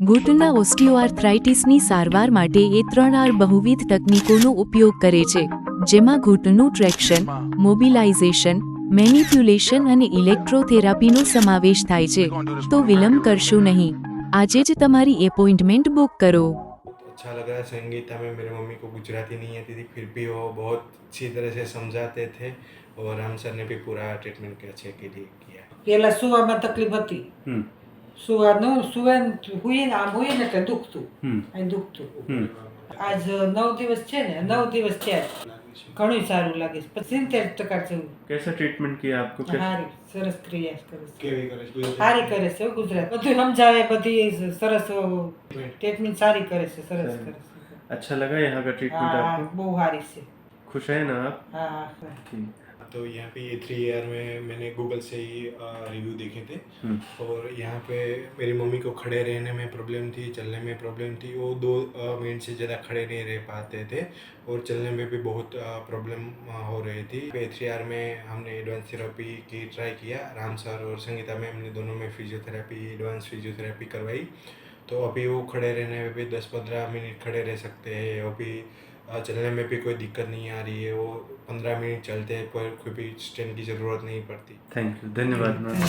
ઘૂંટણના ઓસ્ટિયોઆર્થ્રાઇટિસની સારવાર માટે એ3R બહુવિધ તકનીકોનો ઉપયોગ કરે છે, જેમાં ઘૂંટણનું ટ્રેક્શન, મોબિલાઇઝેશન, મેનિપ્યુલેશન અને ઇલેક્ટ્રોથેરાપીનો સમાવેશ થાય છે. તો વિલંબ કરશો નહીં, આજે જ તમારી એપોઇન્ટમેન્ટ બુક કરો. अच्छा लग रहा है। संगीता में मेरी मम्मी को गुजराती नहीं आती थी, फिर भी वो बहुत अच्छी तरह से समझाते थे और राम सर ने भी पूरा ट्रीटमेंट के अच्छे के लिए किया. પેલા સુવામાં તકલીફ હતી. સુવાનું સુવે હુઈએ ને આમ હુઈએ ને એટલે દુખતું અહીં દુખતું. આજ 9 દિવસ છે ને 9 દિવસ થયા, ઘણું સારું લાગે છે. 70% જેવું. कैसा ट्रीटमेंट किया आपको? સારી સરસ ક્રિયા કરે છે. કેવી કરે છે? સારી કરે છે હો, ગુજરાત બધું સમજાવે, બધી સરસ ટ્રીટમેન્ટ સારી કરે છે, સરસ કરે છે. अच्छा लगा यहाँ का ट्रीटमेंट હા आपको? બહુ સારી છે. खुश है ना आप? હા ठीक. तो यहाँ पे ये 3 ईयर में मैंने गूगल से ही रिव्यू देखे थे और यहाँ पे मेरी मम्मी को खड़े रहने में प्रॉब्लम थी, चलने में प्रॉब्लम थी. वो 2 मिनट से ज़्यादा खड़े नहीं रह पाते थे और चलने में भी बहुत प्रॉब्लम हो रही थी. 3R में हमने एडवांस थेरेपी की ट्राई किया. राम सर और संगीता में हमने दोनों में फिजियोथेरेपी, एडवांस फिजियोथेरेपी करवाई. तो अभी वो खड़े रहने में भी 10-15 मिनट खड़े रह सकते हैं. अभी चलने में भी कोई दिक्कत नहीं आ रही है. वो 15 मिनट चलते हैं पर कोई भी स्टैंड की ज़रूरत नहीं पड़ती. थैंक यू, धन्यवाद मैम.